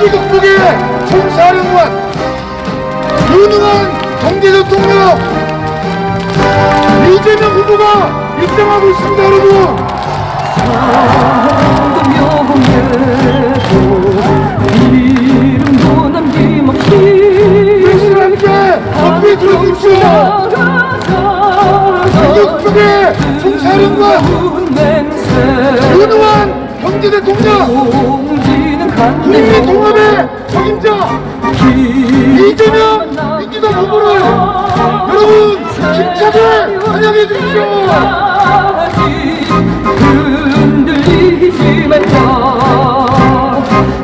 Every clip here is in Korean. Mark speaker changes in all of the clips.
Speaker 1: 위기 극복의 총사령관, 유능한 경제대통령 이재명 후보가 입장하고 있습니다. 여러분,
Speaker 2: 이름도 남김없이
Speaker 1: 백수를 함께 앞에 들어주십시오. 위기 극복의 총사령관, 유능한 경제대통령, 국민 통합의 적임자 이재명 민주당 후보를 여러분 힘차게 환영해 주십시오.
Speaker 2: 흔들리지 말자.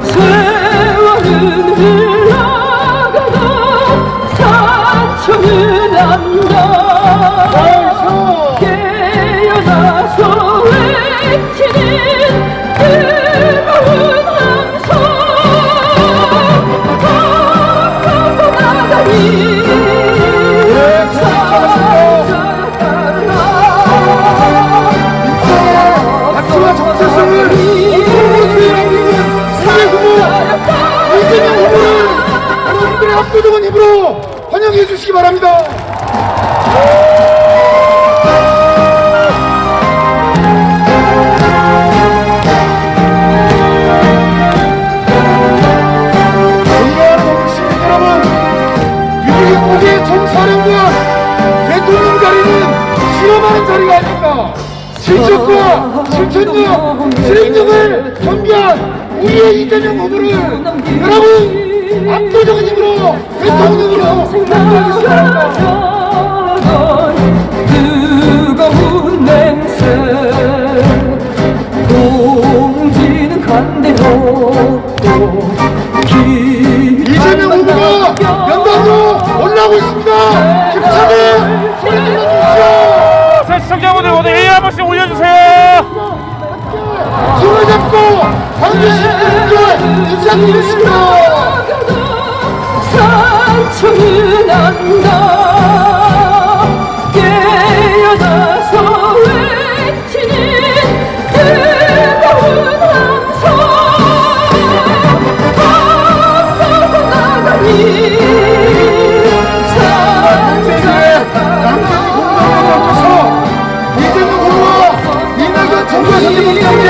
Speaker 2: 세월은 흘러가도 사천은 안다. 깨어나서 외치는 뜨거운 함성, 앞서서 나가니
Speaker 1: 가치와 정체성을 온몸으로 수행하고 있는 사회 후보 이재명 후보를 여러분들의 압도적인 힘으로 환영해 주시기 바랍니다. 존경하는 시민 여러분, 위기 극복의 총사령관, 대통령 자리는 실험하는 자리가 아닙니다. 실적과 실천력, 실행력을 겸비한 우리의 이재명 후보를 여러분 압도적인 힘으로 대통령으로 만들어주시기 바랍니다.
Speaker 2: 뜨거운 냄새, 공기는 간대없고
Speaker 1: 이재명 후보가 연단으로 올라오고 있습니다. 힘차게 소리 질러주십시오.
Speaker 3: 시청자분들 모두 A 한 번씩 올려주세요.
Speaker 1: 손을 잡고 반드시 국민께 인사드리겠습니다.
Speaker 2: 산천은 안다. 깨어나서 외치는 뜨거운 함성, 앞서서 나가니
Speaker 1: 남편이 공동을 멈춰서 이재명 후보와 이낙연 정부의 선대본장께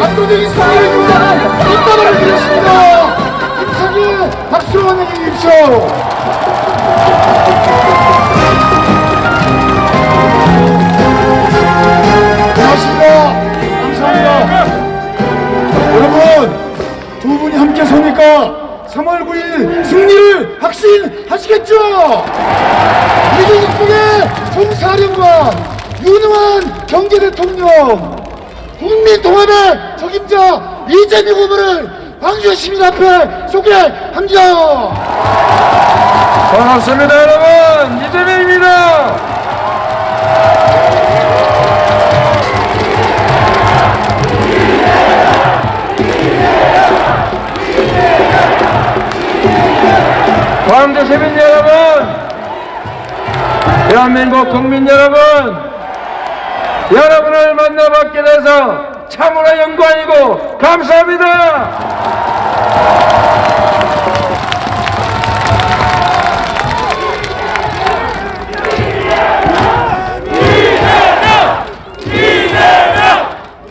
Speaker 1: 압도적인 승리를 이루는 인사를 드렸습니다. 힘차게 박수로 환영해 주십시오. 고맙습니다. 감사합니다. 여러분, 두 분이 함께 서니까 3월 9일 승리를 확신하시겠죠? 위기 극복의 총사령관, 유능한 경제대통령, 국민 통합의 적임자 이재명 후보를 광주 시민 앞에 소개합니다.
Speaker 3: 반갑습니다, 여러분. 이재명입니다. 광주 시민 여러분, 대한민국 국민 여러분, 여러분을 만나뵙게 돼서 참으로 영광이고 감사합니다.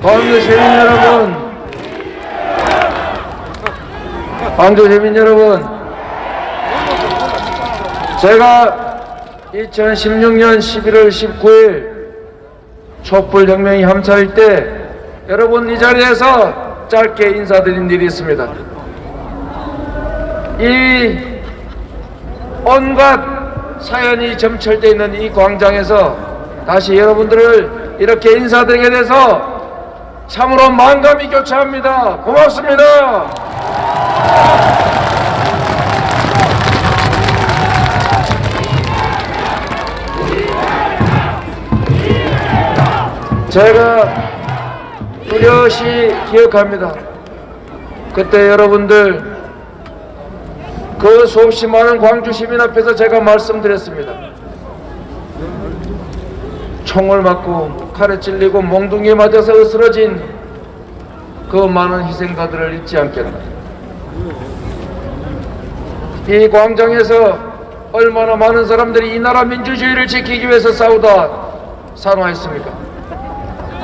Speaker 3: 광주 시민 여러분, 광주 시민 여러분, 제가 2016년 11월 19일 촛불혁명이 함사일 때 여러분 이 자리에서 짧게 인사드린 일이 있습니다. 이 온갖 사연이 점철되어 있는 이 광장에서 다시 여러분들을 이렇게 인사드리게 돼서 참으로 만감이 교차합니다. 고맙습니다. 제가 뚜렷이 기억합니다. 그때 여러분들 그 수없이 많은 광주 시민 앞에서 제가 말씀드렸습니다. 총을 맞고 칼에 찔리고 몽둥이에 맞아서 으스러진 그 많은 희생자들을 잊지 않겠다. 이 광장에서 얼마나 많은 사람들이 이 나라 민주주의를 지키기 위해서 싸우다 산화했습니까?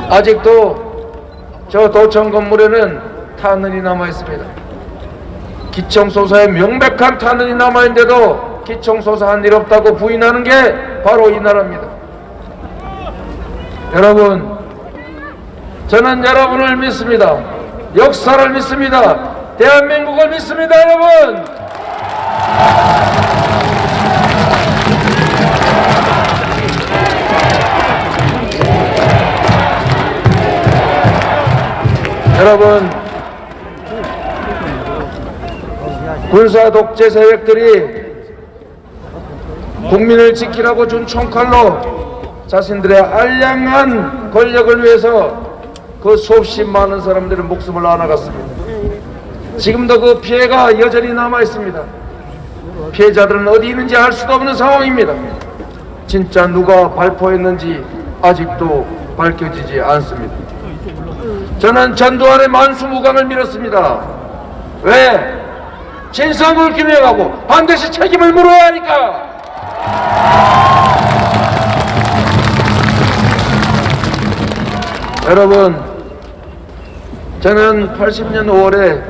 Speaker 3: 아직도 저 도청 건물에는 탄흔이 남아있습니다. 기총소사에 명백한 탄흔이 남아있는데도 기총소사 한 일 없다고 부인하는 게 바로 이 나라입니다. 여러분, 저는 여러분을 믿습니다. 역사를 믿습니다. 대한민국을 믿습니다, 여러분. 여러분, 군사 독재 세력들이 국민을 지키라고 준 총칼로 자신들의 알량한 권력을 위해서 그 수없이 많은 사람들의 목숨을 앗아갔습니다. 지금도 그 피해가 여전히 남아 있습니다. 피해자들은 어디 있는지 알 수도 없는 상황입니다. 진짜 누가 발포했는지 아직도 밝혀지지 않습니다. 저는 전두환의 만수무강을 밀었습니다. 왜? 진상을 규명하고 반드시 책임을 물어야 하니까. 여러분, 저는 80년 5월에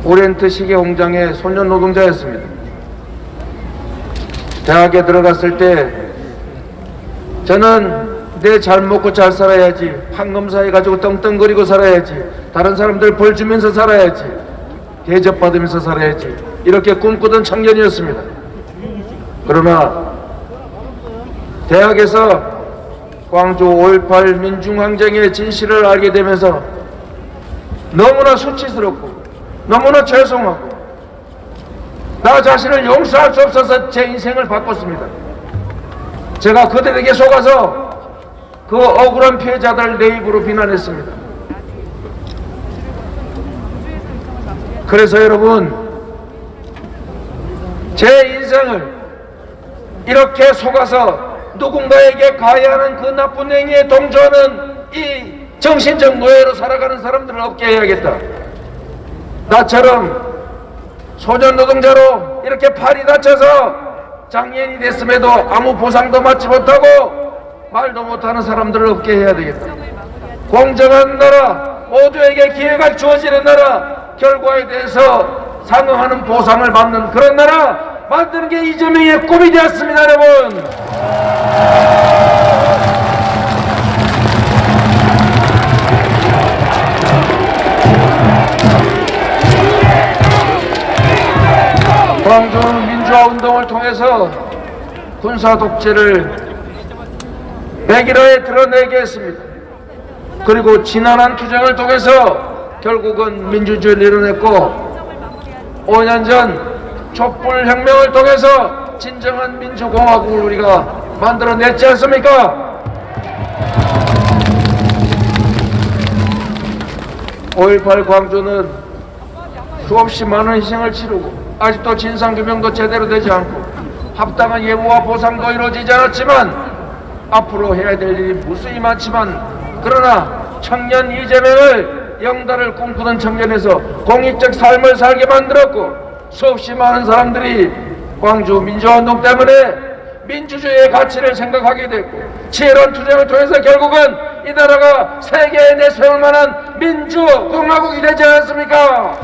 Speaker 3: 오리엔트 시계공장의 소년 노동자였습니다. 대학에 들어갔을 때 저는 내 잘 먹고 잘 살아야지, 판검사 해가지고 떵떵거리고 살아야지, 다른 사람들 벌 주면서 살아야지, 대접받으면서 살아야지, 이렇게 꿈꾸던 청년이었습니다. 그러나 대학에서 광주 5.18 민중항쟁의 진실을 알게 되면서 너무나 수치스럽고 너무나 죄송하고 나 자신을 용서할 수 없어서 제 인생을 바꿨습니다. 제가 그들에게 속아서 그 억울한 피해자들 내 입으로 비난했습니다. 그래서 여러분, 제 인생을 이렇게 속아서 누군가에게 가해하는 그 나쁜 행위에 동조하는 이 정신적 노예로 살아가는 사람들을 없게 해야겠다. 나처럼 소년 노동자로 이렇게 팔이 다쳐서 장애인이 됐음에도 아무 보상도 받지 못하고 말도 못하는 사람들을 없게 해야 되겠다. 공정한 나라, 모두에게 기회가 주어지는 나라, 결과에 대해서 상응하는 보상을 받는 그런 나라 만드는 게 이재명의 꿈이 되었습니다, 여러분. 광주 민주화 운동을 통해서 군사 독재를 100일에 드러내게 했습니다. 그리고 지난한 투쟁을 통해서 결국은 민주주의를 이뤄냈고 5년 전 촛불혁명을 통해서 진정한 민주공화국을 우리가 만들어냈지 않습니까? 5.18 광주는 수없이 많은 희생을 치르고 아직도 진상규명도 제대로 되지 않고 합당한 예우와 보상도 이루어지지 않았지만 앞으로 해야 될 일이 무수히 많지만 그러나 청년 이재명을 영달을 꿈꾸는 청년에서 공익적 삶을 살게 만들었고 수없이 많은 사람들이 광주 민주화운동 때문에 민주주의의 가치를 생각하게 됐고 치열한 투쟁을 통해서 결국은 이 나라가 세계에 내세울 만한 민주공화국이 되지 않았습니까?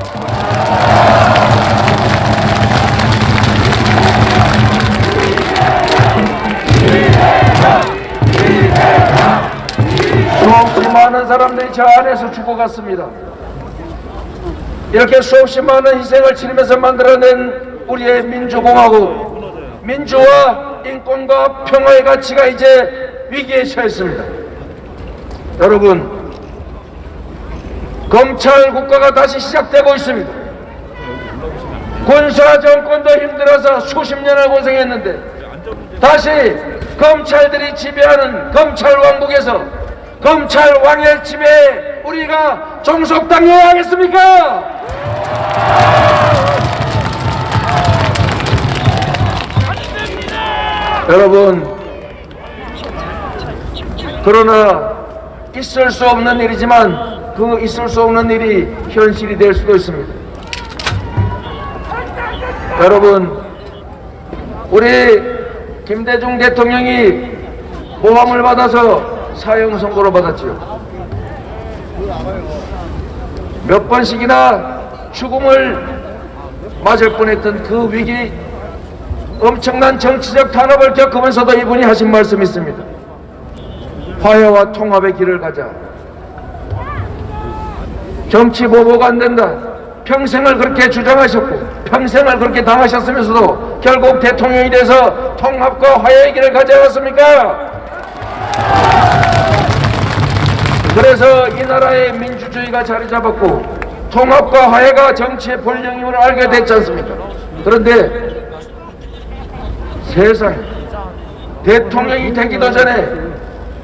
Speaker 3: 수없이 많은 사람들이 저 안에서 죽어갔습니다. 이렇게 수없이 많은 희생을 치르면서 만들어낸 우리의 민주공화국, 민주화, 인권과 평화의 가치가 이제 위기에 처했습니다. 여러분, 검찰 국가가 다시 시작되고 있습니다. 군사 정권도 힘들어서 수십 년을 고생했는데 다시 검찰들이 지배하는 검찰 왕국에서 검찰 왕의 지배에 우리가 종속당해야 하겠습니까? 여러분, 그러나 있을 수 없는 일이지만 그 있을 수 없는 일이 현실이 될 수도 있습니다. 여러분, 우리 김대중 대통령이 모함을 받아서 사형 선고를 받았지요. 몇 번씩이나 죽음을 맞을 뻔했던 그 위기, 엄청난 정치적 탄압을 겪으면서도 이분이 하신 말씀이 있습니다. 화해와 통합의 길을 가자. 정치 보복가 안 된다. 평생을 그렇게 주장하셨고 평생을 그렇게 당하셨으면서도 결국 대통령이 돼서 통합과 화해의 길을 가지 않았습니까? 그래서 이 나라의 민주주의가 자리 잡았고 통합과 화해가 정치의 본령임을 알게 됐지 않습니까? 그런데 세상에 대통령이 되기도 전에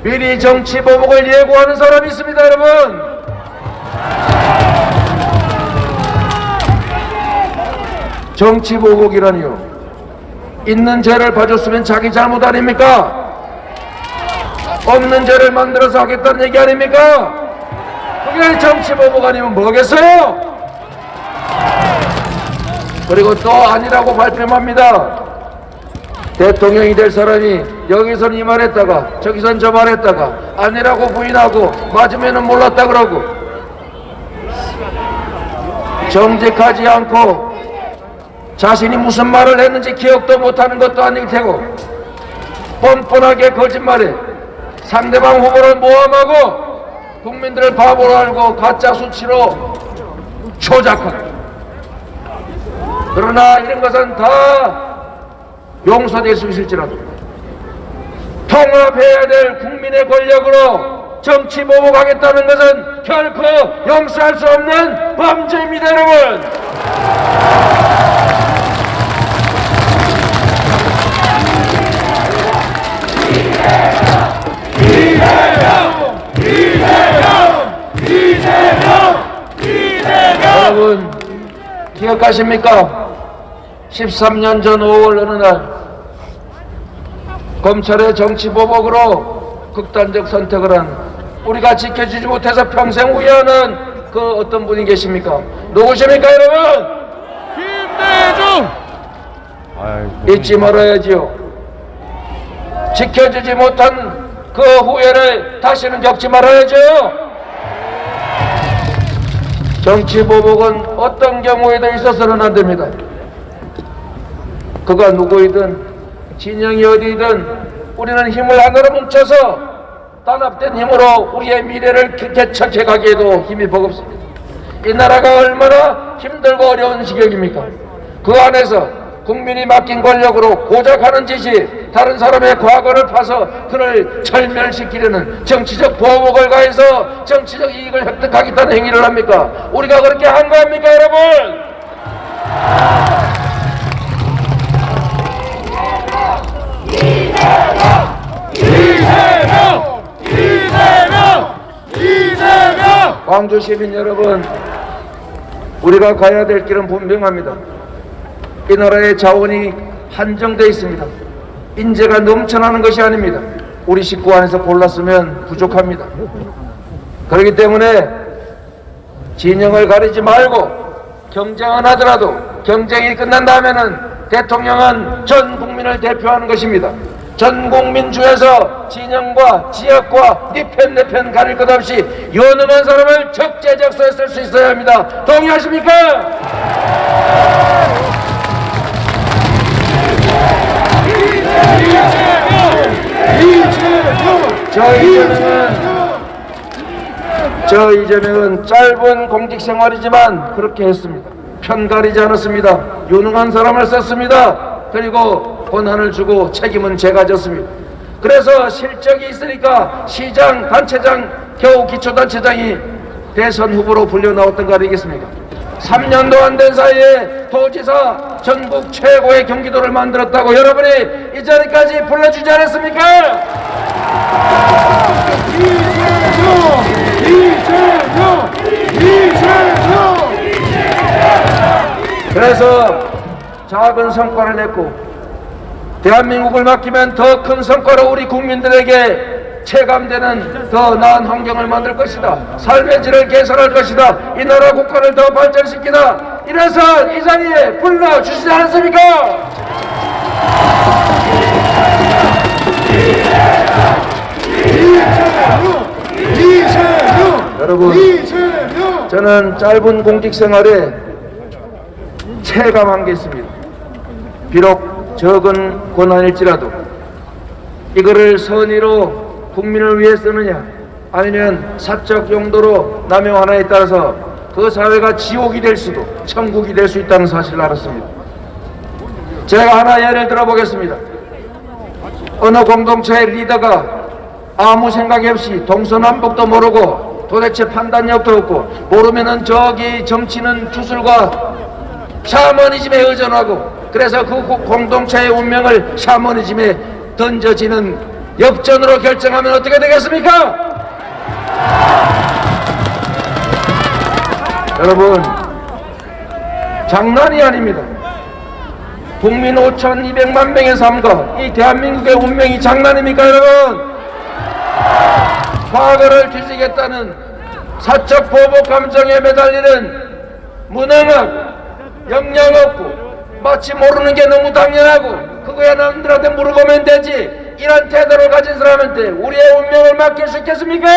Speaker 3: 미리 정치 보복을 예고하는 사람이 있습니다, 여러분. 정치 보복이라니요. 있는 죄를 봐줬으면 자기 잘못 아닙니까? 없는 죄를 만들어서 하겠다는 얘기 아닙니까? 그게 정치 보복 아니면 뭐겠어요? 그리고 또 아니라고 발뺌합니다. 대통령이 될 사람이 여기선 이 말했다가 저기선 저 말했다가 아니라고 부인하고 맞으면은 몰랐다 그러고 정직하지 않고 자신이 무슨 말을 했는지 기억도 못하는 것도 아닐 테고 뻔뻔하게 거짓말해 상대방 후보를 모함하고 국민들을 바보로 알고 가짜 수치로 조작하고, 그러나 이런 것은 다 용서될 수 있을지라도 통합해야 될 국민의 권력으로 정치 보복하겠다는 것은 결코 용서할 수 없는 범죄입니다, 여러분. 여러분 기억하십니까? 13년 전 5월 어느 날 검찰의 정치 보복으로 극단적 선택을 한 우리가 지켜주지 못해서 평생 후회하는 그 어떤 분이 계십니까? 누구십니까, 여러분? 김대중! 잊지 말아야지요. 지켜주지 못한 그 후회를 다시는 겪지 말아야죠. 정치 보복은 어떤 경우에도 있어서는 안 됩니다. 그가 누구이든 진영이 어디든 우리는 힘을 하나로 뭉쳐서 단합된 힘으로 우리의 미래를 개척해 가기에도 힘이 버겁습니다. 이 나라가 얼마나 힘들고 어려운 지경입니까? 그 안에서 국민이 맡긴 권력으로 고작 하는 짓이 다른 사람의 과거를 파서 그를 철멸시키려는 정치적 보복을 가해서 정치적 이익을 획득하겠다는 행위를 합니까? 우리가 그렇게 한 거 아닙니까, 여러분? 광주 시민 여러분, 우리가 가야 될 길은 분명합니다. 이 나라의 자원이 한정되어 있습니다. 인재가 넘쳐나는 것이 아닙니다. 우리 식구 안에서 골랐으면 부족합니다. 그렇기 때문에 진영을 가리지 말고 경쟁은 하더라도 경쟁이 끝난 다음에는 대통령은 전 국민을 대표하는 것입니다. 전 국민 중에서 진영과 지역과 네 편 내 편 가릴 것 없이 유능한 사람을 적재적소에 쓸 수 있어야 합니다. 동의하십니까? 저 이재명은 짧은 공직 생활이지만 그렇게 했습니다. 편 가리지 않았습니다. 유능한 사람을 썼습니다. 그리고 권한을 주고 책임은 제가 졌습니다. 그래서 실적이 있으니까 시장, 단체장, 겨우 기초단체장이 대선 후보로 불려 나왔던 거 아니겠습니까? 3년도 안 된 사이에 도지사 전국 최고의 경기도를 만들었다고 여러분이 이 자리까지 불러주지 않았습니까? 그래서 작은 성과를 냈고 대한민국을 맡기면 더 큰 성과로 우리 국민들에게 체감되는 더 나은 환경을 만들 것이다. 삶의 질을 개선할 것이다. 이 나라 국가를 더 발전시키다. 이래서 이 자리에 불러주시지 않았습니까?
Speaker 1: 이재명!
Speaker 3: 여러분,
Speaker 1: 이재명!
Speaker 3: 저는 짧은 공직 생활에 체감한 게 있습니다. 비록 적은 권한일지라도 이거를 선의로 국민을 위해 쓰느냐 아니면 사적 용도로 남용하느냐에 따라서 그 사회가 지옥이 될 수도 천국이 될 수 있다는 사실을 알았습니다. 제가 하나 예를 들어보겠습니다. 어느 공동체의 리더가 아무 생각이 없이 동서남북도 모르고 도대체 판단력도 없고 모르면은 저기 정치는 주술과 샤머니즘에 의존하고 그래서 그 공동체의 운명을 샤머니즘에 던져지는 역전으로 결정하면 어떻게 되겠습니까? 여러분, 장난이 아닙니다. 국민 5,200만 명의 삶과 이 대한민국의 운명이 장난입니까, 여러분? 과거를 뒤지겠다는 사적 보복 감정에 매달리는 무능하고 역량 없고 마치 모르는 게 너무 당연하고 그거야 남들한테 물어보면 되지 이런 태도를 가진 사람한테 우리의 운명을 맡길 수 있겠습니까?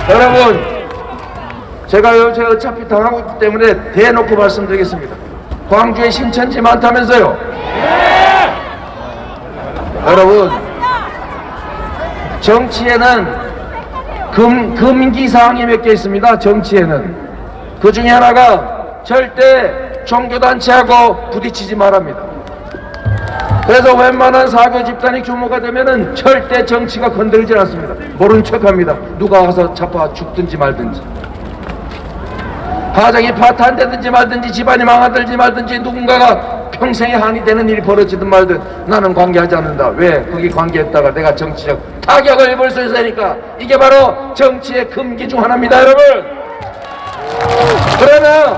Speaker 3: 여러분, 제가 요새 어차피 당하고 있기 때문에 대놓고 말씀드리겠습니다. 광주에 신천지 많다면서요? 여러분, 정치에는 금기사항이 몇 개 있습니다. 정치에는 그 중에 하나가 절대 종교단체하고 부딪히지 말랍니다. 그래서 웬만한 사교 집단이 규모가 되면은 절대 정치가 건드리지 않습니다. 모른 척합니다. 누가 와서 잡아 죽든지 말든지, 가정이 파탄되든지 말든지, 집안이 망가들지 말든지, 누군가가 평생에 한이 되는 일이 벌어지든 말든 나는 관계하지 않는다. 왜? 거기 관계했다가 내가 정치적 타격을 입을 수 있으니까. 이게 바로 정치의 금기 중 하나입니다, 여러분. 그러나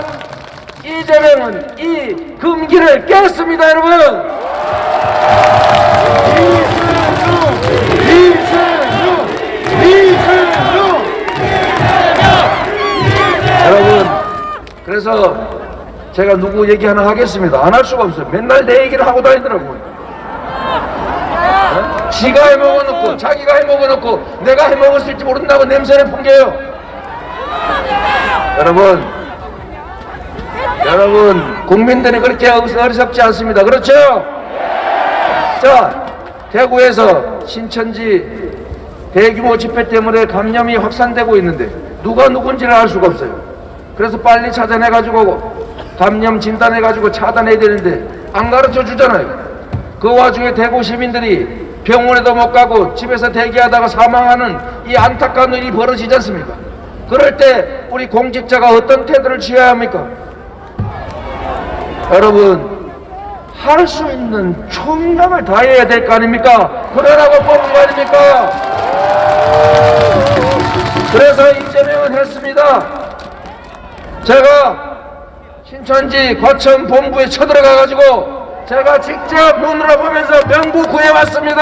Speaker 3: 이재명은 이 금기를 깼습니다, 여러분. 여러분, 그래서 제가 누구 얘기 하나 하겠습니다. 안 할 수가 없어요. 맨날 내 얘기를 하고 다니더라고요. 지가 해먹어놓고 자기가 해먹어놓고 내가 해먹었을지 모른다고 냄새를 풍겨요. 여러분 국민들이 그렇게 어리석지 않습니다. 그렇죠? 자, 대구에서 신천지 대규모 집회 때문에 감염이 확산되고 있는데 누가 누군지를 알 수가 없어요. 그래서 빨리 찾아내가지고 감염 진단해가지고 차단해야 되는데 안 가르쳐 주잖아요. 그 와중에 대구 시민들이 병원에도 못 가고 집에서 대기하다가 사망하는 이 안타까운 일이 벌어지지 않습니까? 그럴 때 우리 공직자가 어떤 태도를 취해야 합니까? 여러분, 할 수 있는 총력을 다해야 될 거 아닙니까? 그러라고 뽑은 거 아닙니까? 그래서 이재명은 했습니다. 제가 신천지 과천 본부에 쳐들어가가지고 제가 직접 눈으로 보면서 명부 구해왔습니다.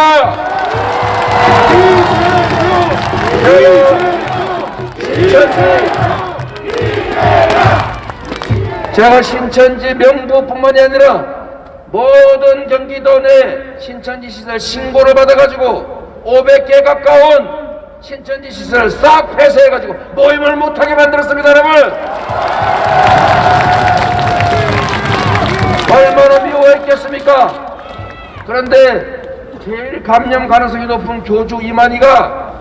Speaker 3: 제가 신천지 명부뿐만이 아니라 모든 경기도 내 신천지 시설 신고를 받아가지고 500개 가까운 신천지 시설을 싹 폐쇄해가지고 모임을 못하게 만들었습니다, 여러분. 얼마나 미워했겠습니까? 그런데 제일 감염 가능성이 높은 교주 이만희가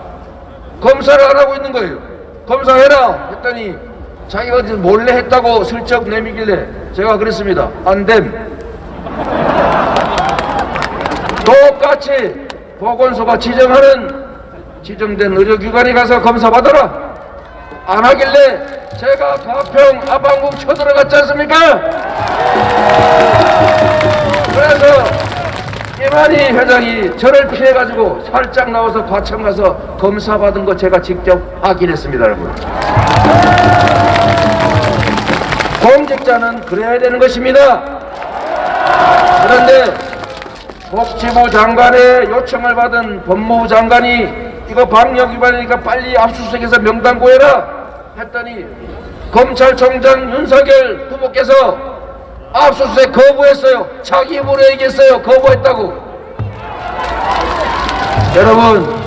Speaker 3: 검사를 안 하고 있는 거예요. 검사해라 했더니 자기가 몰래 했다고 슬쩍 내미길래 제가 그랬습니다. 안 됨. 똑같이 보건소가 지정된 의료기관에 가서 검사 받아라 안 하길래 제가 가평 아방궁 쳐들어갔지 않습니까? 그래서 이만희 회장이 저를 피해가지고 살짝 나와서 과천 가서 검사 받은 거 제가 직접 확인했습니다, 여러분. 공직자는 그래야 되는 것입니다. 그런데 복지부 장관의 요청을 받은 법무부 장관이 이거 방역 위반이니까 빨리 압수수색해서 명단 구해라 했더니 검찰총장 윤석열 후보께서 압수수색 거부했어요. 자기 입으로 얘기했어요. 거부했다고. 여러분,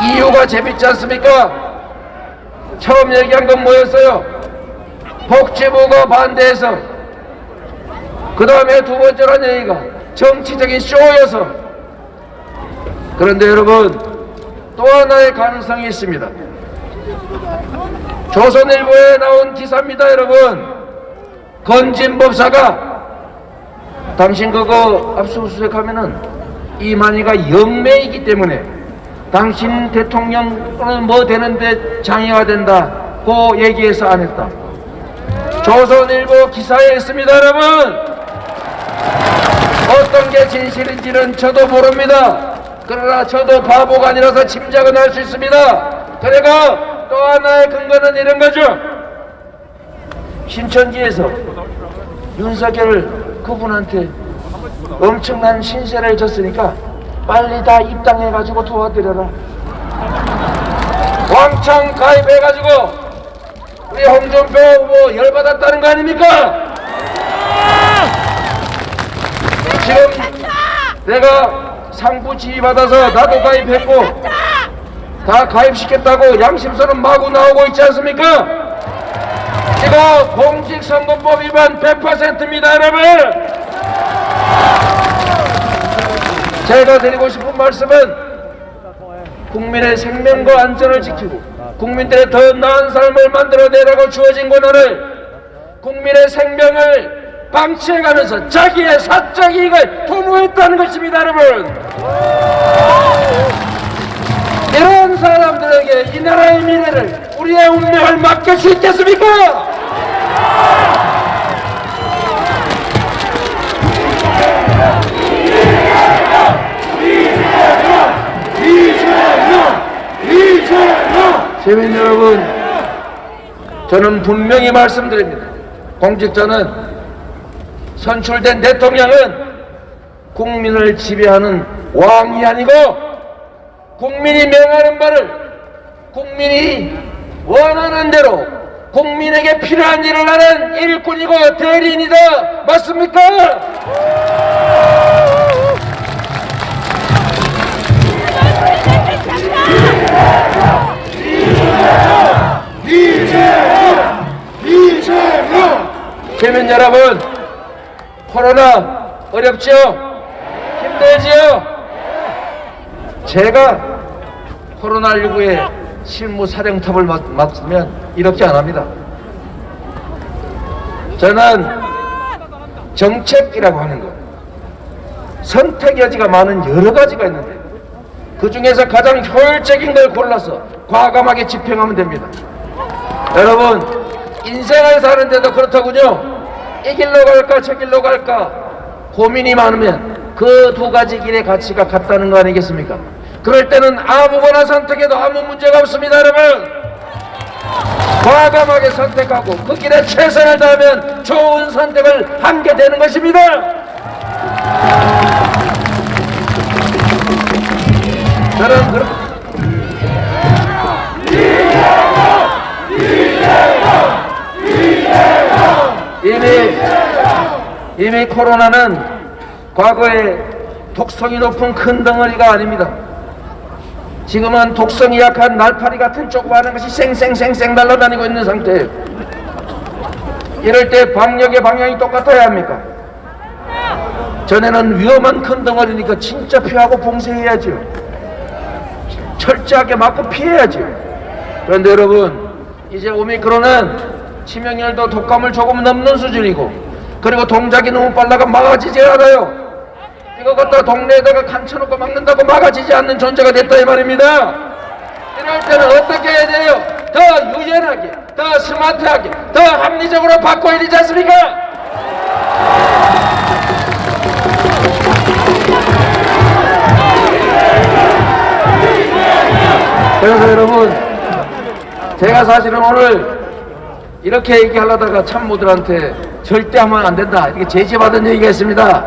Speaker 3: 이유가 재밌지 않습니까? 처음 얘기한 건 뭐였어요? 복지부가 반대해서. 그 다음에 두 번째로 한 얘기가 정치적인 쇼여서. 그런데 여러분, 또 하나의 가능성이 있습니다. 조선일보에 나온 기사입니다. 여러분, 건진법사가 당신 그거 압수수색하면은 이만희가 영매이기 때문에 당신 대통령은 뭐 되는데 장애가 된다고 얘기해서 안 했다. 조선일보 기사에 있습니다. 여러분, 어떤 게 진실인지는 저도 모릅니다. 그러나 저도 바보가 아니라서 짐작은 할 수 있습니다. 그리고 또 하나의 근거는 이런 거죠. 신천지에서 윤석열 그분한테 엄청난 신세를 졌으니까 빨리 다 입당해가지고 도와드려라. 왕창 가입해가지고 우리 홍준표 후보 열받았다는 거 아닙니까? 지금 내가 상부 지휘받아서 나도 가입했고 다 가입시켰다고 양심서는 마구 나오고 있지 않습니까? 이거 공직선거법 위반 100%입니다. 여러분, 제가 드리고 싶은 말씀은 국민의 생명과 안전을 지키고 국민들의 더 나은 삶을 만들어내라고 주어진 권한을 국민의 생명을 방치해가면서 자기의 사적 이익을 도모했다는 것입니다. 여러분, 이런 사람들에게 이 나라의 미래를, 우리의 운명을 맡길 수 있겠습니까? 시민 여러분, 저는 분명히 말씀드립니다. 공직자는, 선출된 대통령은 국민을 지배하는 왕이 아니고 국민이 명하는 바를 국민이 원하는 대로 국민에게 필요한 일을 하는 일꾼이고 대리인이다. 맞습니까? 시민 여러분, 코로나 어렵죠? 힘들지요? 제가 코로나19의 실무 사령탑을 맡으면 이렇게 안 합니다. 저는 정책이라고 하는 것, 선택 여지가 많은 여러 가지가 있는데 그 중에서 가장 효율적인 걸 골라서 과감하게 집행하면 됩니다. 여러분, 인생을 사는데도 그렇더군요. 이 길로 갈까 저 길로 갈까 고민이 많으면 그 두 가지 길의 가치가 같다는 거 아니겠습니까? 그럴 때는 아무거나 선택해도 아무 문제가 없습니다. 여러분, 과감하게 선택하고 그 길에 최선을 다하면 좋은 선택을 하게 되는 것입니다. 저는 이미 코로나는 과거에 독성이 높은 큰 덩어리가 아닙니다. 지금은 독성이 약한 날파리 같은 조그마한 것이 쌩쌩쌩쌩 날아다니고 있는 상태예요. 이럴 때 방역의 방향이 똑같아야 합니까? 전에는 위험한 큰 덩어리니까 진짜 피하고 봉쇄해야죠. 철저하게 막고 피해야죠. 그런데 여러분, 이제 오미크론은 치명률도 독감을 조금 넘는 수준이고, 그리고 동작이 너무 빨라가 막아지지 않아요. 이거 갖다 동네에다가 칸쳐놓고 막는다고 막아지지 않는 존재가 됐다 이 말입니다. 이럴 때는 어떻게 해야 돼요? 더 유연하게, 더 스마트하게, 더 합리적으로 바꿔야 되지 않습니까? 그래서 여러분, 제가 사실은 오늘 이렇게 얘기하려다가 참모들한테 절대 하면 안 된다 이렇게 제지받은 얘기가 있습니다.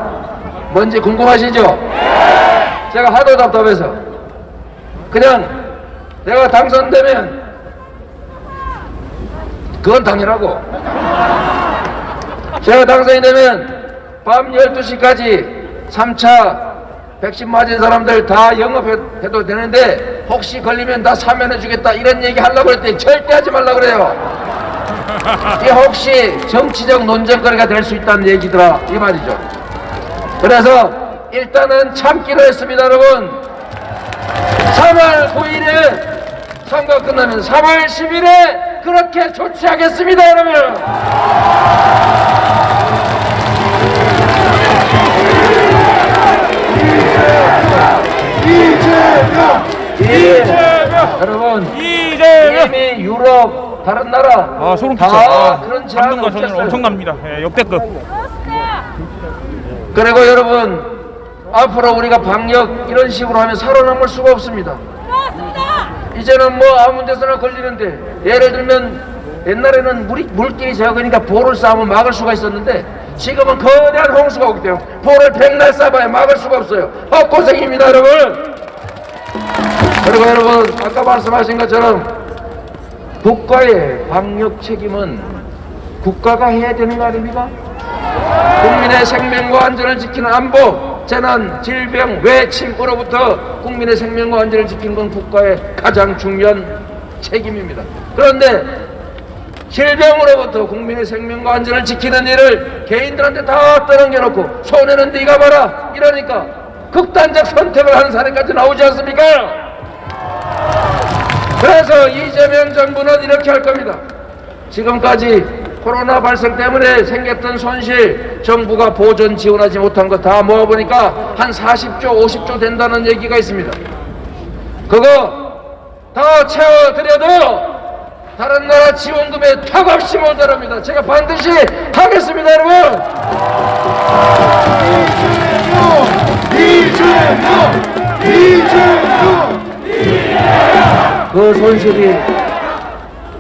Speaker 3: 뭔지 궁금하시죠? 제가 하도 답답해서 그냥 내가 당선되면 그건 당연하고. 제가 당선이 되면 밤 12시까지 3차 백신 맞은 사람들 다 영업해도 되는데 혹시 걸리면 다 사면해주겠다 이런 얘기 하려고 했더니 절대 하지 말라고 그래요. 이게 혹시 정치적 논쟁거리가 될 수 있다는 얘기더라 이 말이죠. 그래서 일단은 참기로 했습니다. 여러분, 3월 9일에 선거 끝나면 3월 10일에 그렇게 조치하겠습니다. 여러분, 여러분, 이미 유럽 다른 나라
Speaker 4: 소름
Speaker 3: 다
Speaker 4: 끼쳐.
Speaker 3: 그런 제한을
Speaker 4: 감동과 저는
Speaker 3: 없앴어요.
Speaker 4: 엄청납니다. 예, 역대급.
Speaker 3: 그리고 여러분, 앞으로 우리가 방역 이런 식으로 하면 살아남을 수가 없습니다. 이제는 뭐 아무 데서나 걸리는데, 예를 들면 옛날에는 물길이 적으니까 볼을 쌓으면 막을 수가 있었는데 지금은 거대한 홍수가 오기 때문에 볼을 백날 쌓아봐야 막을 수가 없어요. 고생입니다. 여러분. 그리고 여러분, 아까 말씀하신 것처럼 국가의 방역 책임은 국가가 해야 되는 거 아닙니까? 국민의 생명과 안전을 지키는 안보, 재난, 질병, 외침으로부터 국민의 생명과 안전을 지키는 건 국가의 가장 중요한 책임입니다. 그런데 질병으로부터 국민의 생명과 안전을 지키는 일을 개인들한테 다 떠넘겨놓고 손해는 네가 봐라 이러니까 극단적 선택을 하는 사례까지 나오지 않습니까? 그래서 이재명 정부는 이렇게 할 겁니다. 지금까지 코로나 발생 때문에 생겼던 손실 정부가 보전 지원하지 못한 거 다 모아보니까 한 40조 50조 된다는 얘기가 있습니다. 그거 다 채워드려도 다른 나라 지원금에 턱없이 모자랍니다. 제가 반드시 하겠습니다. 여러분, 그 손실이,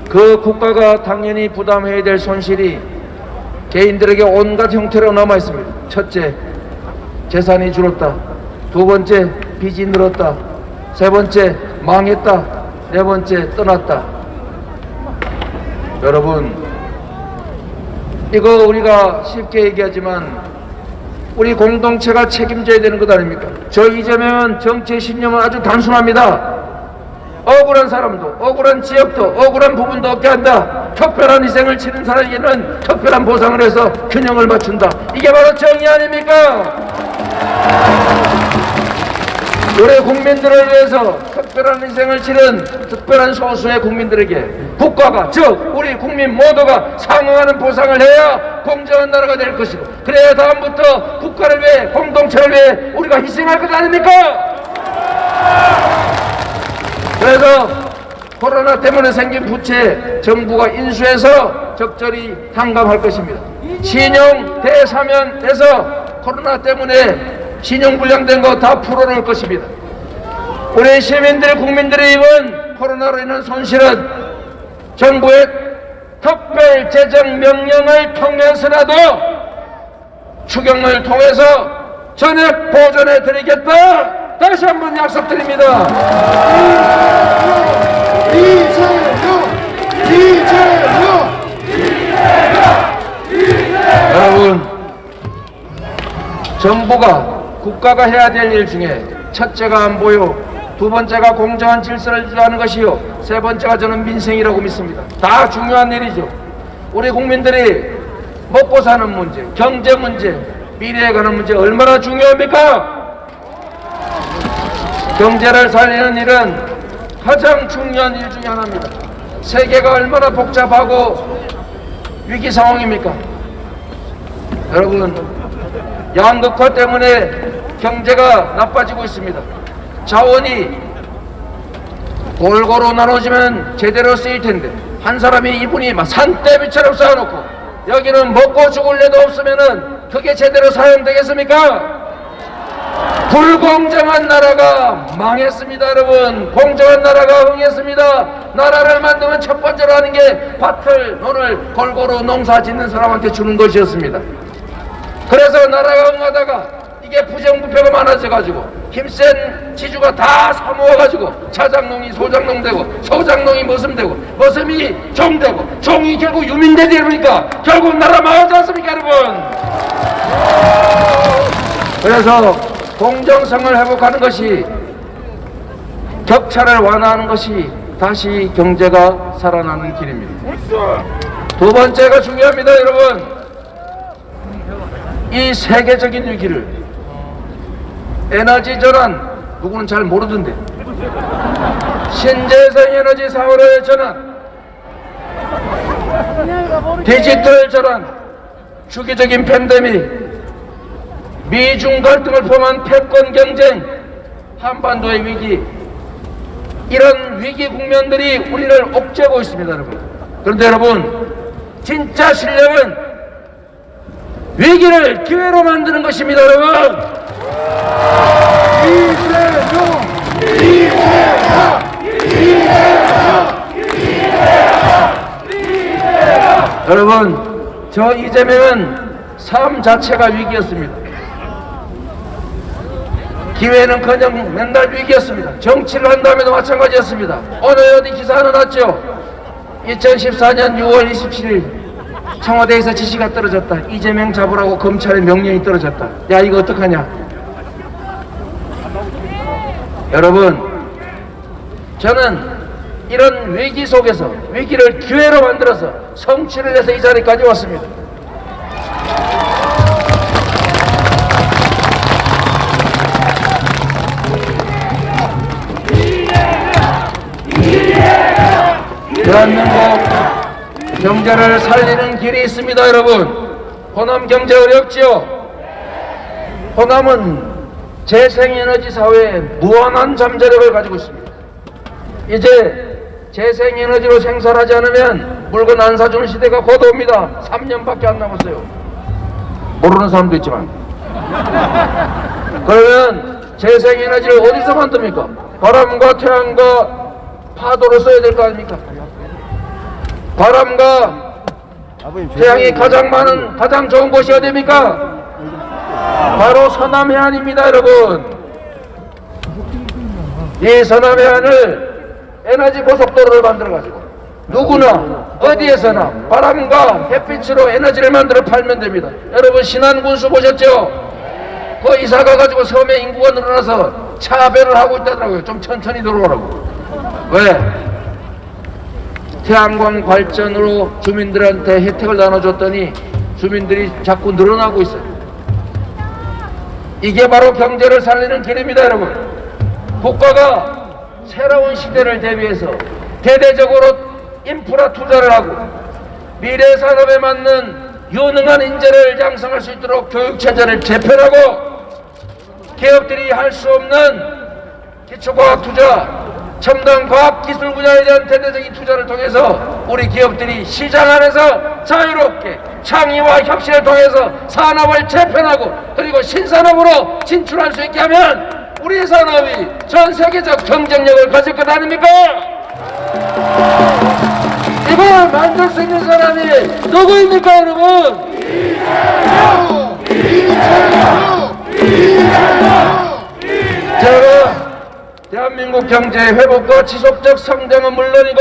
Speaker 3: 그 국가가 당연히 부담해야 될 손실이 개인들에게 온갖 형태로 남아있습니다. 첫째, 재산이 줄었다. 두 번째, 빚이 늘었다. 세 번째, 망했다. 네 번째, 떠났다. 여러분, 이거 우리가 쉽게 얘기하지만 우리 공동체가 책임져야 되는 것 아닙니까? 저 이재명은 정치의 신념은 아주 단순합니다. 억울한 사람도, 억울한 지역도, 억울한 부분도 없게 한다. 특별한 희생을 치른 사람에게는 특별한 보상을 해서 균형을 맞춘다. 이게 바로 정의 아닙니까? 우리 국민들을 위해서 특별한 희생을 치른 특별한 소수의 국민들에게 국가가, 즉 우리 국민 모두가 상응하는 보상을 해야 공정한 나라가 될 것이고, 그래야 다음부터 국가를 위해, 공동체를 위해 우리가 희생할 것 아닙니까? 그래서 코로나 때문에 생긴 부채 정부가 인수해서 적절히 탕감할 것입니다. 신용 대사면에서 코로나 때문에 신용불량된 거 다 풀어놓을 것입니다. 우리 시민들, 국민들이 입은 코로나로 인한 손실은 정부의 특별 재정 명령을 통해서라도 추경을 통해서 전액 보전해 드리겠다. 다시 한번 약속드립니다. 여러분, 정부가, 국가가 해야 될 일 중에 첫째가 안보요, 두 번째가 공정한 질서를 유지하는 것이요, 세 번째가 저는 민생이라고 믿습니다. 다 중요한 일이죠. 우리 국민들이 먹고 사는 문제, 경제 문제, 미래에 관한 문제 얼마나 중요합니까? 경제를 살리는 일은 가장 중요한 일 중에 하나입니다. 세계가 얼마나 복잡하고 위기 상황입니까? 여러분, 양극화 때문에 경제가 나빠지고 있습니다. 자원이 골고루 나눠지면 제대로 쓰일 텐데 한 사람이 이분이 막 산더미처럼 쌓아놓고 여기는 먹고 죽을 애도 없으면은 그게 제대로 사용되겠습니까? 불공정한 나라가 망했습니다. 여러분, 공정한 나라가 흥했습니다. 나라를 만들면 첫 번째로 하는 게 밭을, 논을 골고루 농사 짓는 사람한테 주는 것이었습니다. 그래서 나라가 흥하다가 이게 부정부패가 많아져가지고 힘센 지주가 다 사모아가지고 차장농이 소장농 되고 소장농이 머슴되고 머슴이 종되고 종이 결국 유민되지 않습니까? 결국 나라 망하지 않습니까 여러분? 그래서 공정성을 회복하는 것이 격차를 완화하는 것이 다시 경제가 살아나는 길입니다. 두 번째가 중요합니다 여러분. 이 세계적인 위기를 에너지 전환 누구는 잘 모르던데 신재생 에너지 사회로의 전환 디지털 전환 주기적인 팬데믹 미중 갈등을 포함한 패권 경쟁 한반도의 위기 이런 위기 국면들이 우리를 옥죄고 있습니다 여러분. 그런데 여러분 진짜 실력은 위기를 기회로 만드는 것입니다 여러분. 여러분 저 이재명은 삶 자체가 위기였습니다. 기회는커녕 맨날 위기였습니다. 정치를 한다음에도 마찬가지였습니다. 오늘 어디 기사 하나 났죠. 2014년 6월 27일 청와대에서 지시가 떨어졌다. 이재명 잡으라고 검찰의 명령이 떨어졌다. 야 이거 어떡하냐. 여러분 저는 이런 위기 속에서 위기를 기회로 만들어서 성취를 해서 이 자리까지 왔습니다. 대한민국 경제를 살리는 길이 있습니다 여러분. 호남 경제 어렵지요. 호남은 재생에너지 사회에 무한한 잠재력을 가지고 있습니다. 이제 재생에너지로 생산하지 않으면 물건 안 사주는 시대가 곧 옵니다. 3년밖에 안 남았어요. 모르는 사람도 있지만. 그러면 재생에너지를 어디서 만듭니까? 바람과 태양과 파도를 써야 될 거 아닙니까? 바람과 태양이 가장 많은 가장 좋은 곳이 어디입니까? 바로 서남해안입니다 여러분. 이 서남해안을 에너지 고속도로를 만들어 가지고 누구나 어디에서나 바람과 햇빛으로 에너지를 만들어 팔면 됩니다. 여러분 신안군수 보셨죠? 그 이사 가가지고 섬에 인구가 늘어나서 차별을 하고 있다더라고요. 좀 천천히 들어오라고. 왜? 태양광 발전으로 주민들한테 혜택을 나눠줬더니 주민들이 자꾸 늘어나고 있어요. 이게 바로 경제를 살리는 길입니다 여러분. 국가가 새로운 시대를 대비해서 대대적으로 인프라 투자를 하고 미래 산업에 맞는 유능한 인재를 양성할 수 있도록 교육체제를 재편하고 기업들이 할 수 없는 기초과학 투자 첨단 과학기술 분야에 대한 대대적인 투자를 통해서 우리 기업들이 시장 안에서 자유롭게 창의와 혁신을 통해서 산업을 재편하고 그리고 신산업으로 진출할 수 있게 하면 우리 산업이 전 세계적 경쟁력을 가질 것 아닙니까? 이걸 만들 수 있는 사람이 누구입니까 여러분? 제가 대한민국 경제의 회복과 지속적 성장은 물론이고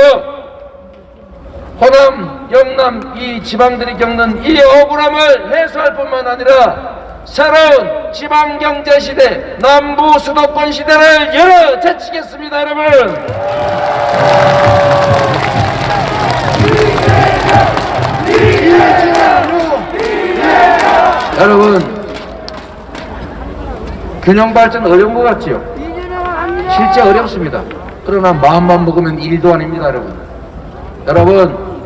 Speaker 3: 호남, 영남 이 지방들이 겪는 이 억울함을 해소할 뿐만 아니라 새로운 지방경제 시대, 남부 수도권 시대를 열어 제치겠습니다 여러분. 여러분 균형발전 어려운 것 같지요? 실제 어렵습니다. 그러나 마음만 먹으면 일도 아닙니다 여러분. 여러분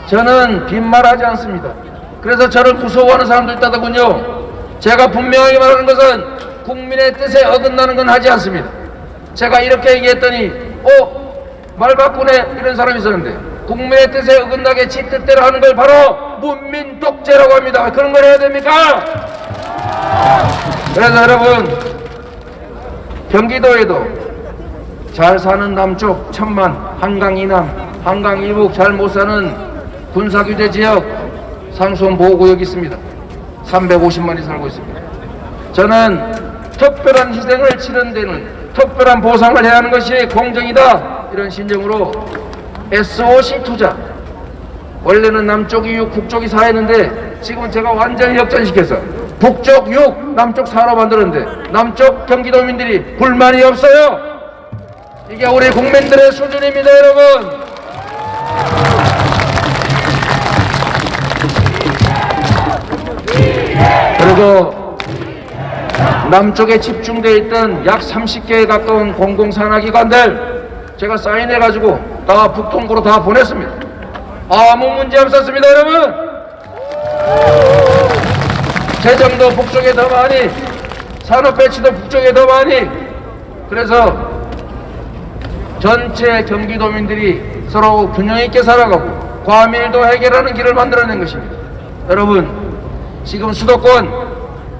Speaker 3: 저는 빈말하지 않습니다. 그래서 저를 무서워하는 사람도 있다더군요. 제가 분명하게 말하는 것은 국민의 뜻에 어긋나는 건 하지 않습니다. 제가 이렇게 얘기했더니 말 바꾸네 이런 사람이 있었는데 국민의 뜻에 어긋나게 지 뜻대로 하는 걸 바로 문민독재라고 합니다. 그런 걸 해야 됩니까? 그래서 여러분 경기도에도 잘 사는 남쪽 천만, 한강 이남, 한강 이북 잘 못 사는 군사규제 지역 상수원 보호구역이 있습니다. 350만이 살고 있습니다. 저는 특별한 희생을 치른 데는 특별한 보상을 해야 하는 것이 공정이다, 이런 신정으로 SOC 투자, 원래는 남쪽이 6, 북쪽이 4였는데 지금 제가 완전히 역전시켜서 북쪽 6, 남쪽 4로 만들었는데 남쪽 경기도민들이 불만이 없어요. 이게 우리 국민들의 수준입니다, 여러분. 그리고 남쪽에 집중되어 있던 약 30개에 가까운 공공산하기관들 제가 사인해가지고 다 북동구로 다 보냈습니다. 아무 문제 없었습니다, 여러분. 재정도 북쪽에 더 많이, 산업 배치도 북쪽에 더 많이. 그래서 전체 경기도민들이 서로 균형 있게 살아가고 과밀도 해결하는 길을 만들어낸 것입니다. 여러분, 지금 수도권,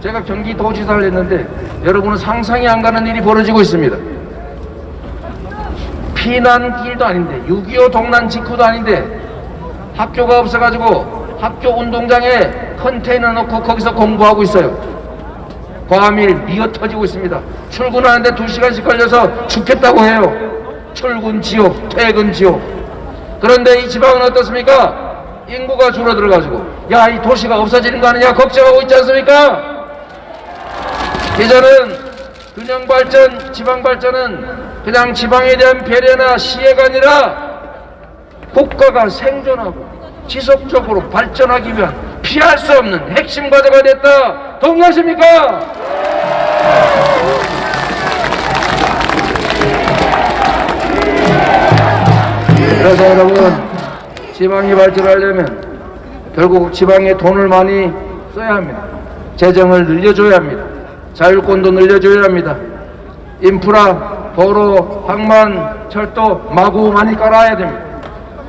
Speaker 3: 제가 경기도지사를 했는데 여러분은 상상이 안 가는 일이 벌어지고 있습니다. 피난길도 아닌데, 6.25 동란 직후도 아닌데 학교가 없어가지고 학교 운동장에 컨테이너 놓고 거기서 공부하고 있어요. 과밀 미어 터지고 있습니다. 출근하는데 2시간씩 걸려서 죽겠다고 해요. 출근 지옥, 퇴근 지옥. 그런데 이 지방은 어떻습니까? 인구가 줄어들어가지고 야, 이 도시가 없어지는 거 아니냐 걱정하고 있지 않습니까? 이제는 균형발전, 지방발전은 그냥 지방에 대한 배려나 시혜가 아니라 국가가 생존하고 지속적으로 발전하기 위한 피할 수 없는 핵심 과제가 됐다. 동의하십니까? 그래서 여러분, 지방이 발전하려면 결국 지방에 돈을 많이 써야 합니다. 재정을 늘려줘야 합니다. 자율권도 늘려줘야 합니다. 인프라, 도로, 항만, 철도 마구 많이 깔아야 됩니다.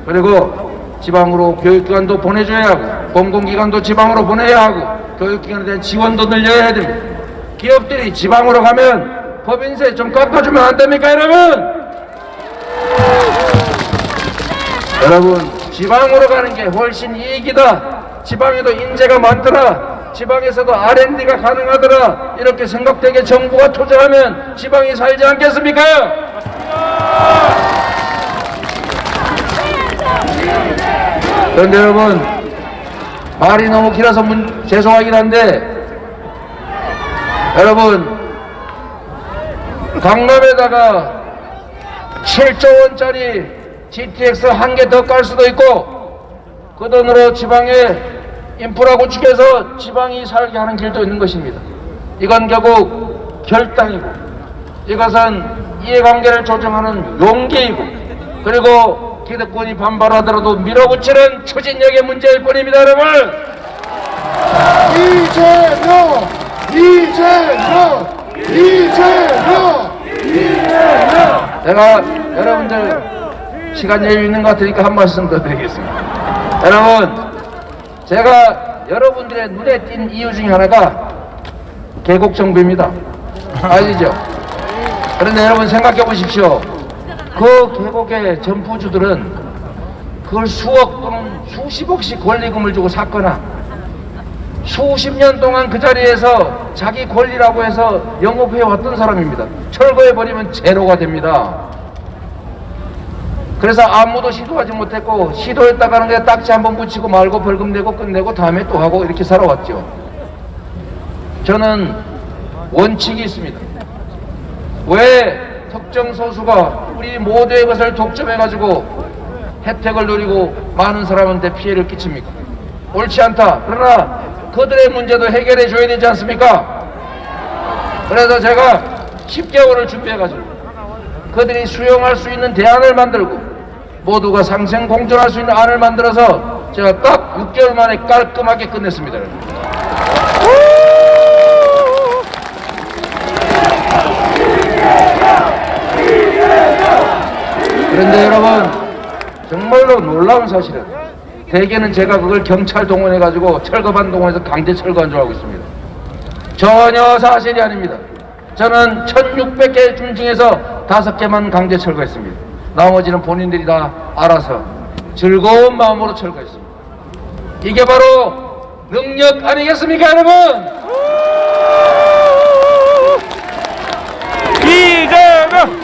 Speaker 3: 그리고 지방으로 교육기관도 보내줘야 하고 공공기관도 지방으로 보내야 하고 교육기관에 대한 지원도 늘려야 됩니다. 기업들이 지방으로 가면 법인세 좀 깎아주면 안 됩니까, 여러분? 여러분, 지방으로 가는 게 훨씬 이익이다. 지방에도 인재가 많더라. 지방에서도 R&D가 가능하더라. 이렇게 생각되게 정부가 투자하면 지방이 살지 않겠습니까? 그런데 여러분, 말이 너무 길어서 죄송하긴 한데, 여러분, 강남에다가 7조 원짜리 GTX 한 개 더 깔 수도 있고, 그 돈으로 지방에 인프라 구축해서 지방이 살게 하는 길도 있는 것입니다. 이건 결국 결단이고, 이것은 이해관계를 조정하는 용기이고, 그리고 기득권이 반발하더라도 밀어붙이는 추진력의 문제일 뿐입니다, 여러분. 이재명! 제가 여러분들 시간 여유 있는 것 같으니까 한 말씀 더 드리겠습니다. 여러분, 제가 여러분들의 눈에 띈 이유 중에 하나가 계곡정비입니다. 아시죠? 그런데 여러분 생각해 보십시오. 그 계곡의 점포주들은 그걸 수억 또는 수십억씩 권리금을 주고 샀거나 수십 년 동안 그 자리에서 자기 권리라고 해서 영업해 왔던 사람입니다. 철거해버리면 제로가 됩니다. 그래서 아무도 시도하지 못했고, 시도했다가는 그냥 딱지 한번 붙이고 말고 벌금 내고 끝내고 다음에 또 하고 이렇게 살아왔죠. 저는 원칙이 있습니다. 왜 특정 소수가 우리 모두의 것을 독점해가지고 혜택을 누리고 많은 사람한테 피해를 끼칩니까? 옳지 않다. 그러나 그들의 문제도 해결해 줘야 되지 않습니까? 그래서 제가 10개월을 준비해가지고 그들이 수용할 수 있는 대안을 만들고 모두가 상생공존할 수 있는 안을 만들어서 제가 딱 6개월 만에 깔끔하게 끝냈습니다. 그런데 여러분, 정말로 놀라운 사실은 대개는 제가 그걸 경찰 동원해가지고 철거반 동원해서 강제 철거한 줄 알고 있습니다. 전혀 사실이 아닙니다. 저는 1600개 중 중에서 5개만 강제 철거했습니다. 나머지는 본인들이 다 알아서 즐거운 마음으로 철거했습니다. 이게 바로 능력 아니겠습니까, 여러분?
Speaker 4: 이재명!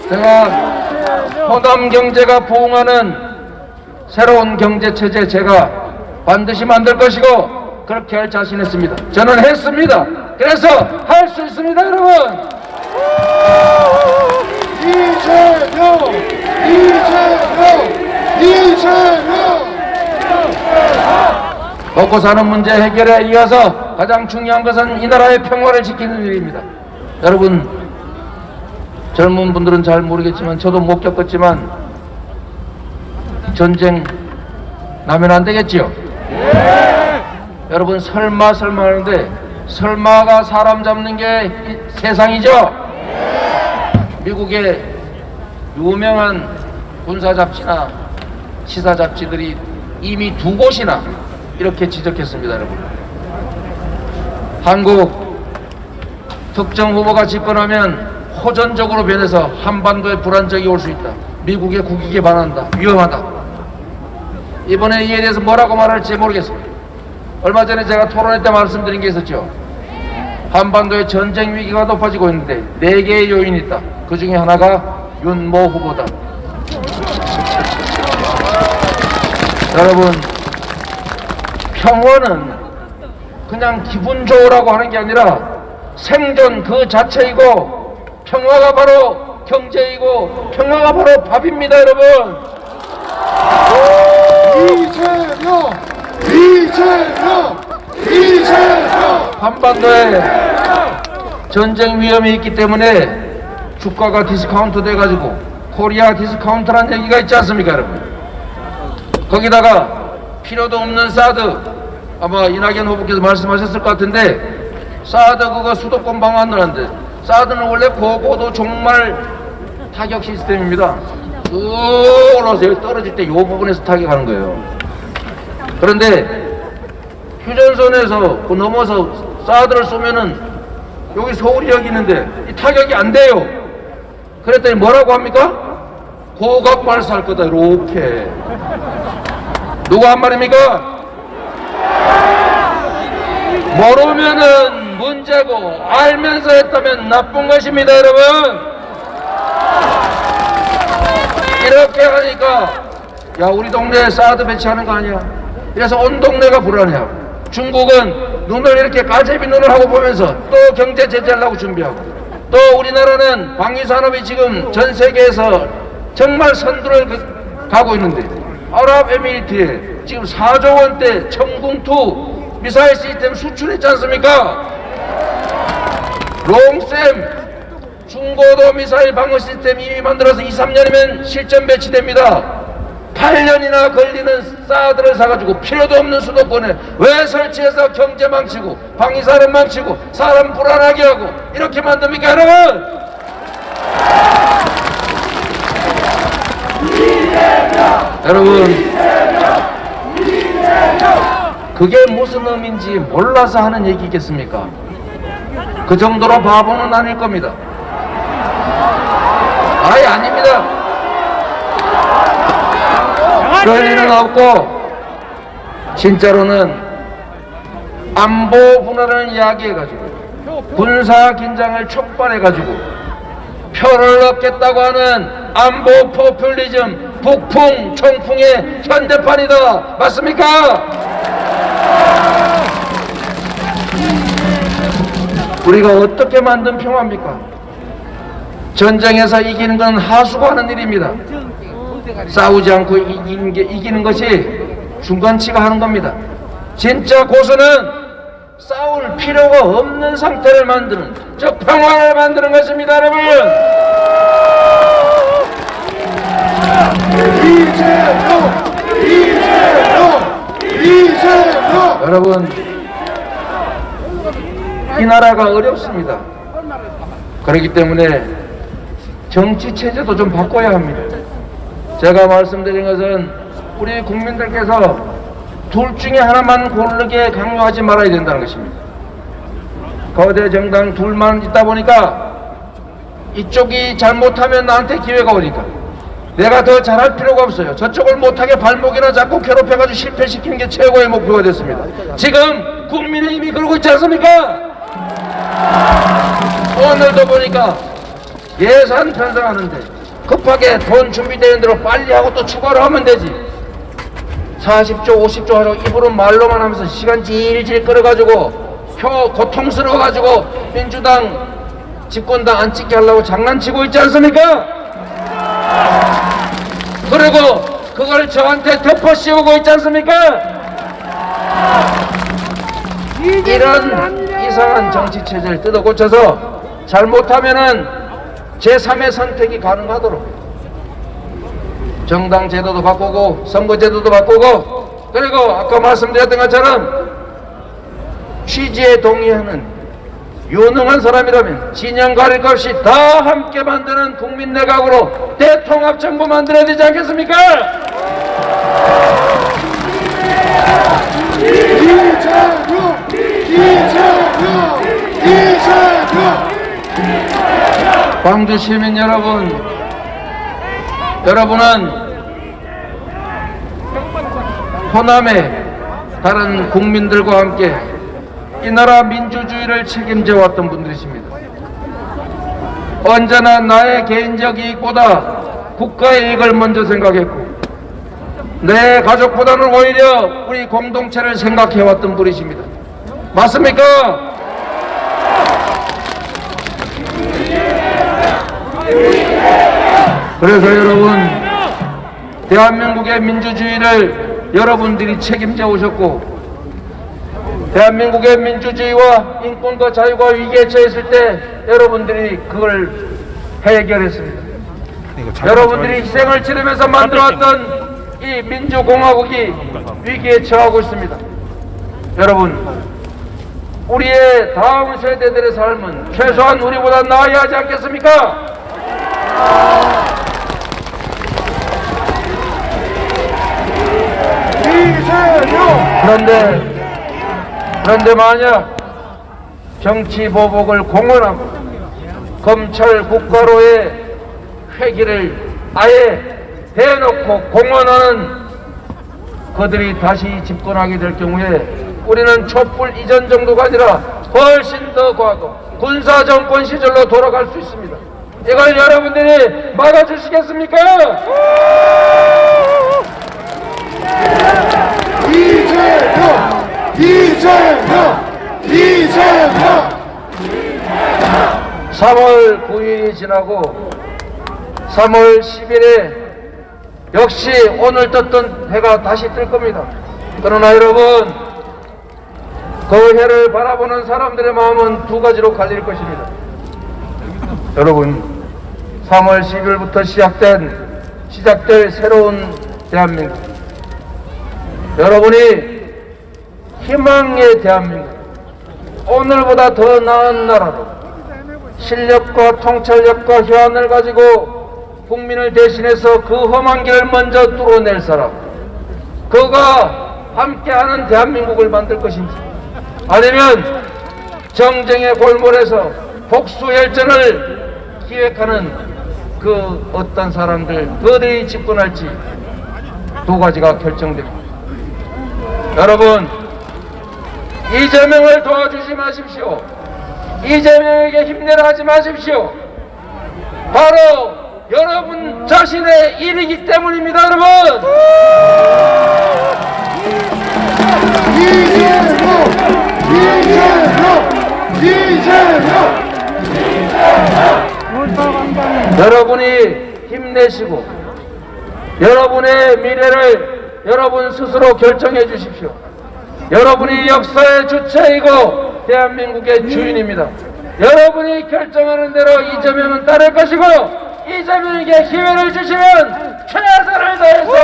Speaker 3: 제가 호남 경제가 부흥하는 새로운 경제 체제 제가 반드시 만들 것이고 그렇게 할 자신 있습니다. 저는 했습니다. 그래서 할 수 있습니다, 여러분.
Speaker 1: 이재명!
Speaker 3: 먹고 사는 문제 해결에 이어서 가장 중요한 것은 이 나라의 평화를 지키는 일입니다. 여러분, 젊은 분들은 잘 모르겠지만 저도 못 겪었지만 전쟁 나면 안 되겠지요? 여러분, 설마 하는데 설마가 사람 잡는 게 세상이죠? 미국의 유명한 군사 잡지나 시사 잡지들이 이미 2곳이나 이렇게 지적했습니다, 여러분. 한국 특정 후보가 집권하면 호전적으로 변해서 한반도에 불안정이 올 수 있다. 미국의 국익에 반한다. 위험하다. 이번에 이에 대해서 뭐라고 말할지 모르겠습니다. 얼마 전에 제가 토론회 때 말씀드린 게 있었죠. 한반도의 전쟁 위기가 높아지고 있는데 4개의 요인이 있다. 그 중에 하나가 윤모 후보다. 여러분, 평화는 그냥 기분 좋으라고 하는 게 아니라 생존 그 자체이고 평화가 바로 경제이고 평화가 바로 밥입니다, 여러분. 이재명! 한반도에 전쟁 위험이 있기 때문에 주가가 디스카운트 돼가지고 코리아 디스카운트라는 얘기가 있지 않습니까, 여러분? 거기다가 필요도 없는 사드, 아마 이낙연 후보께서 말씀하셨을 것 같은데 사드 그거 수도권 방어한다는데 사드는 원래 고고도 종말 타격 시스템입니다. 쭉 올라서 떨어질 때 이 부분에서 타격하는 거예요. 그런데 휴전선에서 그 넘어서 사드를 쏘면은 여기 서울이 여기 있는데 이 타격이 안 돼요. 그랬더니 뭐라고 합니까? 고각 발사할 거다, 이렇게. 누가 한 말입니까? 모르면은 문제고 알면서 했다면 나쁜 것입니다, 여러분. 이렇게 하니까 야, 우리 동네에 사드 배치하는 거 아니야. 그래서 온 동네가 불안해하고 중국은 눈을 이렇게 가제비 눈을 하고 보면서 또 경제 제재하려고 준비하고 또 우리나라는 방위산업이 지금 전 세계에서 정말 선두를 가고 있는데 아랍에미리트에 지금 4조 원대 청궁2 미사일 시스템 수출했지 않습니까? 롱샘 중고도 미사일 방어 시스템 이미 만들어서 2-3년이면 실전 배치됩니다. 8년이나 걸리는 사드를 사가지고 필요도 없는 수도권에 왜 설치해서 경제 망치고 방위산업 망치고 사람 불안하게 하고 이렇게 만듭니까, 여러분? 여러분, 그게 무슨 의미인지 몰라서 하는 얘기겠습니까? 그 정도로 바보는 아닐 겁니다. 아예 아닙니다. 그럴 일은 없고 진짜로는 안보 분할을 이야기해가지고 군사 긴장을 촉발해가지고 표를 얻겠다고 하는 안보 포퓰리즘 북풍 총풍의 현대판이다. 맞습니까? 우리가 어떻게 만든 평화입니까? 전쟁에서 이기는 건 하수가 하는 일입니다. 싸우지 않고 이기는 것이 중간치가 하는 겁니다. 진짜 고수는 싸울 필요가 없는 상태를 만드는, 즉 평화를 만드는 것입니다, 여러분. 이재명! 여러분, 이 나라가 어렵습니다. 그렇기 때문에 정치 체제도 좀 바꿔야 합니다. 제가 말씀드린 것은 우리 국민들께서 둘 중에 하나만 고르게 강요하지 말아야 된다는 것입니다. 거대 정당 둘만 있다 보니까 이쪽이 잘못하면 나한테 기회가 오니까 내가 더 잘할 필요가 없어요. 저쪽을 못하게 발목이나 잡고 괴롭혀가지고 실패시키는 게 최고의 목표가 됐습니다. 지금 국민의힘이 그러고 있지 않습니까? 오늘도 보니까 예산 편성하는데 급하게 돈 준비되는 대로 빨리 하고 또 추가로 하면 되지. 40조 50조 하려고 입으로 말로만 하면서 시간 질질 끌어가지고 표 고통스러워가지고 민주당 집권당 안 찍게 하려고 장난치고 있지 않습니까? 그리고 그걸 저한테 덮어 씌우고 있지 않습니까? 이런 이상한 정치 체제를 뜯어 고쳐서 잘못하면은 제3의 선택이 가능하도록 정당 제도도 바꾸고 선거 제도도 바꾸고, 그리고 아까 말씀드렸던 것처럼 취지에 동의하는 유능한 사람이라면 진영 가릴 것 없이 다 함께 만드는 국민 내각으로 대통합 정부 만들어야 되지 않겠습니까? 광주 시민 여러분, 여러분은 호남의 다른 국민들과 함께 이 나라 민주주의를 책임져 왔던 분들이십니다. 언제나 나의 개인적 이익보다 국가의 이익을 먼저 생각했고 내 가족보다는 오히려 우리 공동체를 생각해왔던 분이십니다. 맞습니까? 그래서 여러분, 대한민국의 민주주의를 여러분들이 책임져 오셨고 대한민국의 민주주의와 인권과 자유가 위기에 처했을 때 여러분들이 그걸 해결했습니다. 여러분들이 희생을 치르면서 만들어왔던 이 민주공화국이 위기에 처하고 있습니다. 여러분, 우리의 다음 세대들의 삶은 최소한 우리보다 나아야 하지 않겠습니까? 그런데 만약 정치 보복을 공언하고 검찰 국가로의 회기를 아예 대놓고 공언하는 그들이 다시 집권하게 될 경우에 우리는 촛불 이전 정도가 아니라 훨씬 더 과거 군사정권 시절로 돌아갈 수 있습니다. 이걸 여러분들이 막아주시겠습니까?
Speaker 1: 이재명!
Speaker 3: 3월 9일이 지나고 3월 10일에 역시 오늘 떴던 해가 다시 뜰 겁니다. 그러나 여러분, 그 해를 바라보는 사람들의 마음은 두 가지로 갈릴 것입니다. 여러분, 3월 10일부터 시작될 새로운 대한민국, 여러분이 희망의 대한민국, 오늘보다 더 나은 나라로 실력과 통찰력과 효안을 가지고 국민을 대신해서 그 험한 길을 먼저 뚫어낼 사람, 그가 함께하는 대한민국을 만들 것인지, 아니면 정쟁의 골몰에서 복수열전을 기획하는 그 어떤 사람들, 그들이 집권할지 두 가지가 결정됩니다. 여러분, 이재명을 도와주지 마십시오. 이재명에게 힘내라 하지 마십시오. 바로 여러분 자신의 일이기 때문입니다. 여러분, 여러분이 힘내시고 여러분의 미래를 여러분 스스로 결정해 주십시오. 여러분이 역사의 주체이고 대한민국의 주인입니다. 여러분이 결정하는 대로 이재명은 따를 것이고, 이재명에게 기회를 주시면 최선을 다해서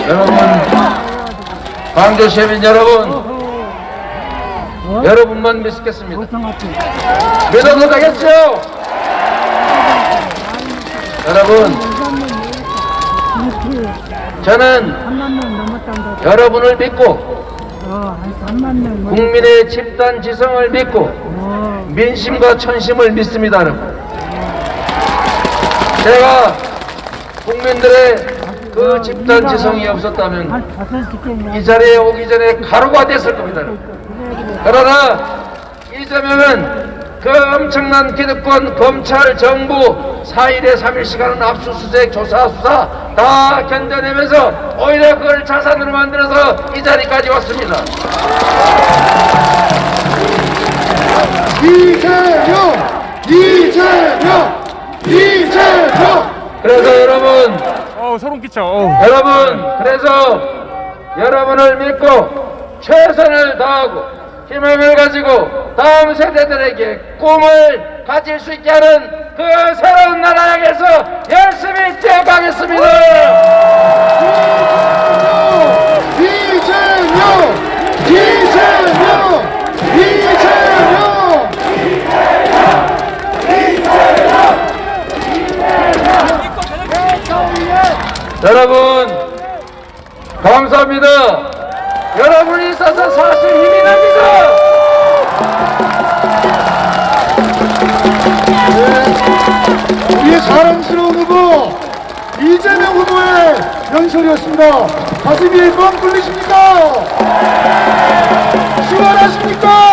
Speaker 3: 여러분, 광주 시민 여러분, 여러분만 믿겠습니다. 믿어도 되겠죠? 여러분, 저는 여러분을 믿고 국민의 집단 지성을 믿고 민심과 천심을 믿습니다. 여러분, 제가 국민들의 그 집단 지성이 없었다면 이 자리에 오기 전에 가루가 됐을 겁니다. 그러나 이재명은 그 엄청난 기득권 검찰 정부 4일에 3일 시간은 압수수색 조사 수사 다 견뎌내면서 오히려 그걸 자산으로 만들어서 이 자리까지 왔습니다.
Speaker 1: 이재명!
Speaker 3: 그래서 여러분,
Speaker 4: 소름 끼쳐.
Speaker 3: 그래서 여러분을 믿고 최선을 다하고 희망을 가지고 다음 세대들에게 꿈을 가질 수 있게 하는 그 새로운 나라 향해서 열심히 뛰어가겠습니다. 여러분 감사합니다. 여러분이 있어서 사실 힘이 납니다.
Speaker 1: 우리의 사랑스러운 후보 이재명 후보의 연설이었습니다. 가슴이 뻥 뚫리십니까? 시원하십니까?